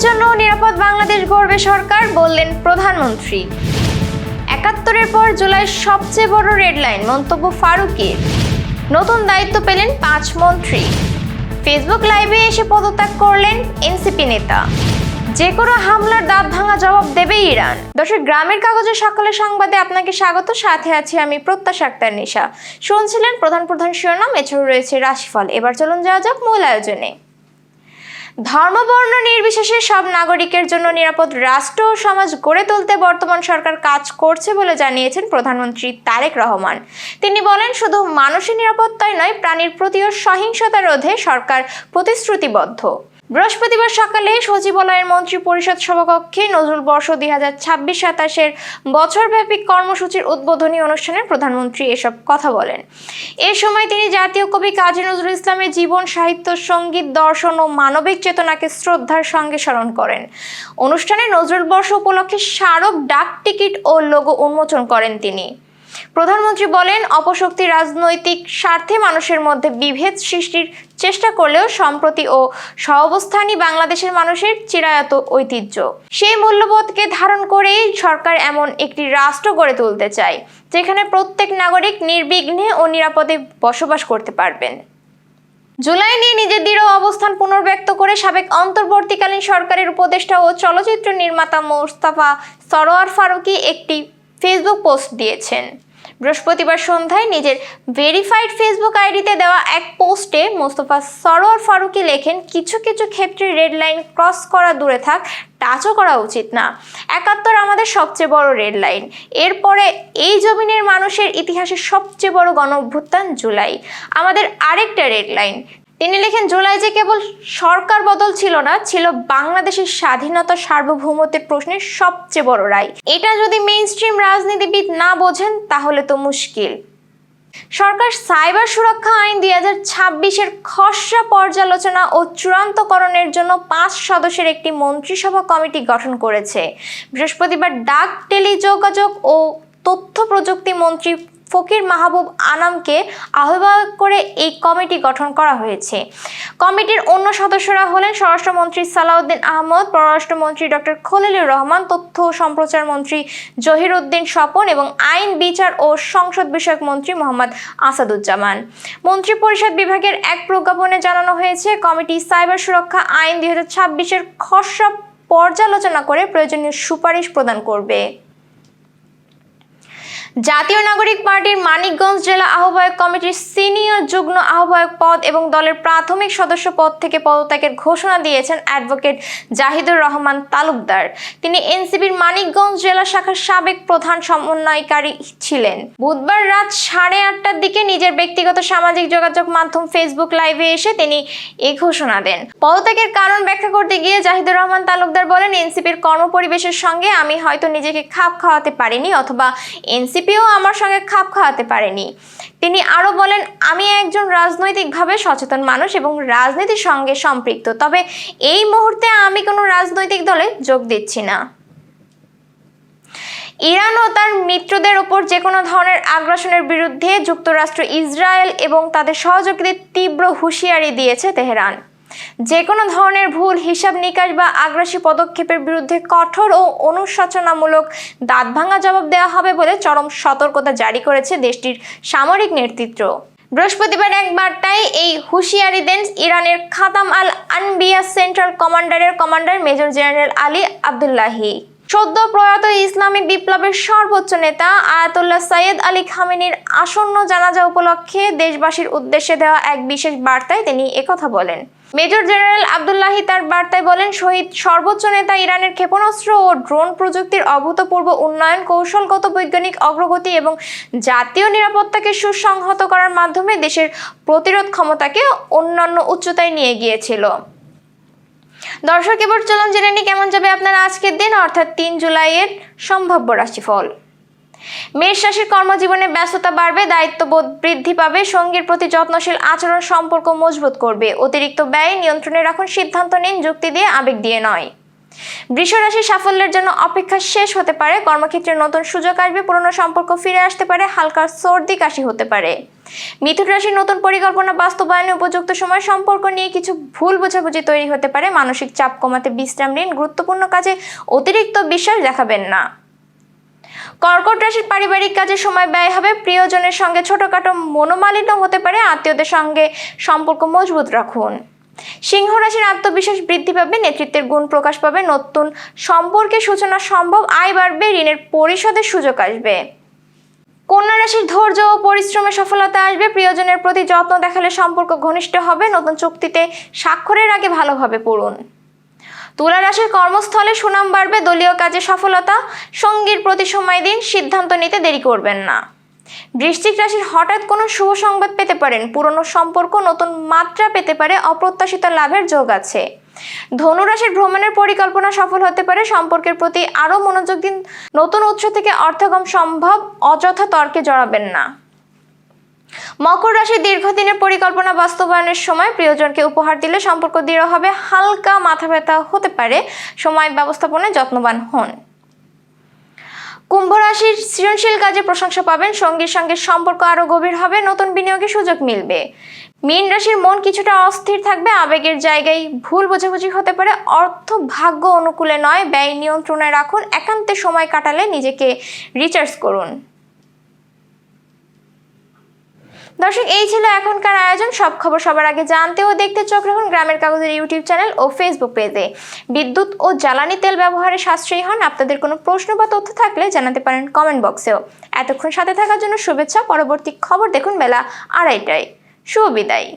জন্য নিরাপদ বাংলাদেশ গড়বে সরকার, বললেন প্রধানমন্ত্রী। ৭১-এর পর জুলাই সবচেয়ে বড় রেড লাইন, মন্তব্য ফারুকীর। নতুন দায়িত্ব পেলেন ৫ মন্ত্রী। ফেসবুক লাইভে এসে পদত্যাগ করলেন এনসিপি নেতা। যে কোনো হামলার দাঁত ভাঙা জবাব দেবে ইরান। দর্শক, গ্রামের কাগজের সকালের সংবাদে আপনাকে স্বাগত। সাথে আছি আমি প্রত্যাশা আক্তার নিশা। শুনছিলেন প্রধান শিরোনাম, এছাড়াও রয়েছে রাশিফল। এবার চলুন যাওয়া যাক মূল আয়োজনে। ধর্মবর্ণ নির্বিশেষে সব নাগরিকের জন্য নিরাপদ রাষ্ট্র ও সমাজ গড়ে তুলতে বর্তমান সরকার কাজ করছে বলে জানিয়েছেন প্রধানমন্ত্রী তারেক রহমান। তিনি বলেন, শুধু মানুষের নিরাপত্তাই নয়, প্রাণীর প্রতিও সহিংসতা রোধে সরকার প্রতিশ্রুতিবদ্ধ। বৃহস্পতিবার সকালে সচিবালয়ের মন্ত্রী পরিষদ সভাকক্ষে নজরুল বর্ষ 2026-27 বছরব্যাপী কর্মসূচির উদ্বোধনী অনুষ্ঠানে প্রধানমন্ত্রী এসব কথা বলেন। এ সময় তিনি জাতীয় কবি কাজী নজরুল ইসলামের জীবন, সাহিত্য, সঙ্গীত, দর্শন ও মানবিক চেতনাকে শ্রদ্ধার সঙ্গে স্মরণ করেন। অনুষ্ঠানে নজরুল বর্ষ উপলক্ষে স্মারক, ডাক টিকিট ও লোগো উন্মোচন করেন তিনি। প্রধানমন্ত্রী বলেন, অপশক্তি রাজনৈতিক স্বার্থে মানুষের মধ্যে বিভেদ সৃষ্টির চেষ্টা করলেও সম্প্রতি ও সহাবস্থানই বাংলাদেশের মানুষের চিরায়ত ঐতিহ্য। সেই মূল্যবোধকে ধারণ করেই সরকার এমন একটি রাষ্ট্র গড়ে তুলতে চায়, যেখানে প্রত্যেক নাগরিক নির্বিঘ্নে ও নিরাপদে বসবাস করতে পারবেন। জুলাই নিয়ে নিজের দৃঢ় অবস্থান পুনর্ব্যক্ত করে সাবেক অন্তর্বর্তীকালীন সরকারের উপদেষ্টা ও চলচ্চিত্র নির্মাতা মোস্তফা সরোয়ার ফারুকী একটি ফেসবুক পোস্ট দিয়েছেন। বৃহস্পতিবার সন্ধ্যায় নিজের ভেরিফাইড ফেসবুক আইডিতে দেওয়া এক পোস্টে মোস্তফা সরোয়ার ফারুকী লেখেন, কিছু কিছু ক্ষেত্রে রেড লাইন ক্রস করা দূরে থাক, টাচও করা উচিত না। ৭১ আমাদের সবচেয়ে বড় রেড লাইন। এরপরে এই জমিনের মানুষের ইতিহাসে সবচেয়ে বড় গণঅভ্যুত্থান জুলাই, আমাদের আরেকটা রেড লাইন। তিনি লেখেন, জুলাই যে কেবল সরকার বদল ছিল না, ছিল বাংলাদেশের স্বাধীনতা সার্বভৌমত্বের প্রশ্নের সবচেয়ে বড় রায়। এটা যদি মেইনস্ট্রিম রাজনীতিবিদ না বোঝেন তাহলে তো মুশকিল। সরকার সাইবার সুরক্ষা আইন 2026-এর খসড়া পর্যালোচনা ও চূড়ান্তকরণের জন্য 5 সদস্যের একটি মন্ত্রিসভা কমিটি গঠন করেছে। বৃহস্পতিবার ডাক, টেলিযোগাযোগ ও তথ্য প্রযুক্তি মন্ত্রী ফকির মাহবুব আনামকে আহ্বায়ক করে এই কমিটি গঠন করা হয়েছে। কমিটির অন্য সদস্যরা হলেন স্বরাষ্ট্রমন্ত্রী সালাউদ্দিন আহমদ, পররাষ্ট্রমন্ত্রী ডক্টর খলিলুর রহমান, তথ্য ও সম্প্রচার মন্ত্রী জহিরুদ্দিন স্বপন এবং আইন, বিচার ও সংসদ বিষয়ক মন্ত্রী মোহাম্মদ আসাদুজ্জামান। মন্ত্রিপরিষদ বিভাগের এক প্রজ্ঞাপনে জানানো হয়েছে, কমিটি সাইবার সুরক্ষা আইন 2026-এর খসড়া পর্যালোচনা করে প্রয়োজনীয় সুপারিশ প্রদান করবে। জাতীয় নাগরিক পার্টির মানিকগঞ্জ জেলা আহ্বায়ক কমিটির সিনিয়র যুগ্ম আহ্বায়ক পদ এবং দলের প্রাথমিক সদস্য পদ থেকে পদত্যাগের ঘোষণা দিয়েছেন অ্যাডভোকেট জাহিদুর রহমান তালুকদার। তিনি এনসিপির মানিকগঞ্জ জেলা শাখার সাবেক প্রধান সমন্বয়কারী ছিলেন। বুধবার রাত 8:30টার দিকে নিজের ব্যক্তিগত সামাজিক যোগাযোগ মাধ্যম ফেসবুক লাইভে এসে তিনি এই ঘোষণা দেন। পদত্যাগের কারণ ব্যাখ্যা করতে গিয়ে জাহিদুর রহমান তালুকদার বলেন, এনসিপির কর্মপরিবেশের সঙ্গে আমি হয়তো নিজেকে খাপ খাওয়াতে পারিনি, অথবা এনসিপিও আমার সঙ্গে খাপ খাওয়াতে পারেনি। তিনি আরো বলেন, আমি একজন রাজনৈতিকভাবে সচেতন মানুষ এবং রাজনীতির সঙ্গে সম্পৃক্ত, তবে এই মুহূর্তে আমি কোনো রাজনৈতিক দলে যোগ দিচ্ছি না। ইরান ও তার মিত্রদের ওপর যে কোনো ধরনের আগ্রাসনের বিরুদ্ধে যুক্তরাষ্ট্র, ইসরায়েল এবং তাদের সহযোগীদের তীব্র হুঁশিয়ারি দিয়েছে তেহরান। যে কোনো ধরনের ভুল হিসাব নিকাশ বা আগ্রাসী পদক্ষেপের বিরুদ্ধে কঠোর ও অনুশোচনামূলক দাঁতভাঙা জবাব দেওয়া হবে বলে চরম সতর্কতা জারি করেছে দেশটির সামরিক নেতৃত্ব। বৃহস্পতিবার এক বার্তায় এই হুঁশিয়ারি দেন ইরানের খাতাম আল আনবিয়া সেন্ট্রাল কমান্ডারের commander major general Ali Abdullahi. সদ্য প্রয়াত ইসলামী বিপ্লবের সর্বোচ্চ নেতা আয়াতুল্লাহ সাইয়েদ আলী খামেনির আসন্ন জানাজা উপলক্ষে দেশবাসীর উদ্দেশ্যে দেওয়া এক বিশেষ বার্তায় তিনি একথা বলেন। মেজর জেনারেল আবদুল্লাহি তার বার্তায় বলেন, শহীদ সর্বোচ্চ নেতা ইরানের ক্ষেপণাস্ত্র ও ড্রোন প্রযুক্তির অভূতপূর্ব উন্নয়ন, কৌশলগত বৈজ্ঞানিক অগ্রগতি এবং জাতীয় নিরাপত্তাকে সুসংহত করার মাধ্যমে দেশের প্রতিরোধ ক্ষমতাকে অন্যান্য উচ্চতায় নিয়ে গিয়েছিল। দর্শক, এবার চলুন জেনে নিই কেমন যাবে আপনার আজকের দিন, অর্থাৎ 3 জুলাইয়ের সম্ভাব্য রাশিফল। মেষ রাশির কর্মজীবনে ব্যস্ততা বাড়বে, দায়িত্ববোধ বৃদ্ধি পাবে, সঙ্গীর প্রতি যত্নশীল আচরণ সম্পর্ক মজবুত করবে। অতিরিক্ত ব্যয় নিয়ন্ত্রণে রাখুন, সিদ্ধান্ত নিন যুক্তি দিয়ে, আবেগ দিয়ে নয়। বৃষ রাশির সাফল্যের জন্য অপেক্ষা শেষ হতে পারে, কর্মক্ষেত্রে নতুন সুযোগ আসবে, পুরনো সম্পর্ক ফিরে আসতে পারে, হালকা সর্দি কাশি হতে পারে। মিথুন রাশির নতুন পরিকল্পনা বাস্তবায়নে উপযুক্ত সময়, সম্পর্ক নিয়ে কিছু ভুল বোঝাবুঝি তৈরি হতে পারে, মানসিক চাপ কমাতে বিশ্রাম নিন, গুরুত্বপূর্ণ কাজে অতিরিক্ত বিশ্বাস দেখাবেন না। কর্কট রাশির পারিবারিক কাজে সময় ব্যয় হবে, প্রিয়জনের সঙ্গে ছোটখাটো মনোমালিন্য হতে পারে, আত্মীয়দের সঙ্গে সম্পর্ক মজবুত রাখুন। সিংহ রাশির আত্মবিশ্বাস বৃদ্ধি পাবে, নেতৃত্বের গুণ প্রকাশ পাবে, নতুন সম্পর্কের সূচনা সম্ভব, আয় বাড়বে, ঋণের পরিশোধের সুযোগ আসবে। কন্যা রাশির ধৈর্য ও পরিশ্রমে সফলতা আসবে, প্রিয়জনের প্রতি যত্ন দেখালে সম্পর্ক ঘনিষ্ঠ হবে, নতুন চুক্তিতে স্বাক্ষরের আগে ভালোভাবে পড়ুন। তুলা রাশির কর্মস্থলে সুনাম বাড়বে, দলীয় কাজে সফলতা, সঙ্গীর প্রতি সময় দিন, সিদ্ধান্ত নিতে দেরি করবেন না। বৃশ্চিক রাশির হঠাৎ কোনো শুভ সংবাদ পেতে পারেন, পুরনো সম্পর্ক নতুন মাত্রা পেতে পারে, অপ্রত্যাশিত লাভের যোগ আছে। ধনু রাশির ভ্রমণের পরিকল্পনা সফল হতে পারে, সম্পর্কের প্রতি আরও মনোযোগ দিন, নতুন উৎস থেকে অর্থাগম সম্ভব, অযথা তর্কে জড়াবেন না। মকর রাশির দীর্ঘদিনের পরিকল্পনা বাস্তবায়নের সময়, প্রিয়জনকে উপহার দিলে সম্পর্ক দৃঢ় হবে, হালকা মাথা ব্যথা হতে পারে, সময় ব্যবস্থাপনায় যত্নবান হন। কুম্ভ রাশির সৃজনশীল কাজে প্রশংসা পাবেন, সঙ্গীর সঙ্গে সম্পর্ক আরো গভীর হবে, নতুন বিনিয়োগের সুযোগ মিলবে। মীন রাশির মন কিছুটা অস্থির থাকবে, আবেগের জায়গায় ভুল বোঝাবুঝি হতে পারে, অর্থ ভাগ্য অনুকূলে নয়, ব্যয় নিয়ন্ত্রণে রাখুন, একান্তে সময় কাটালে নিজেকে রিচার্জ করুন। দর্শক, এই ছিল এখনকার আয়োজন। সব খবর সবার আগে জানতে ও দেখতে চোখ রাখুন গ্রামের কাগজের ইউটিউব চ্যানেল ও ফেসবুক পেজে। বিদ্যুৎ ও জ্বালানি তেল ব্যবহারে সাশ্রয়ী হন। আপনাদের কোনো প্রশ্ন বা তথ্য থাকলে জানাতে পারেন কমেন্ট বক্সেও। এতক্ষণ সাথে থাকার জন্য শুভেচ্ছা। পরবর্তী খবর দেখুন বেলা 2:30টায়। শুভ বিদায়।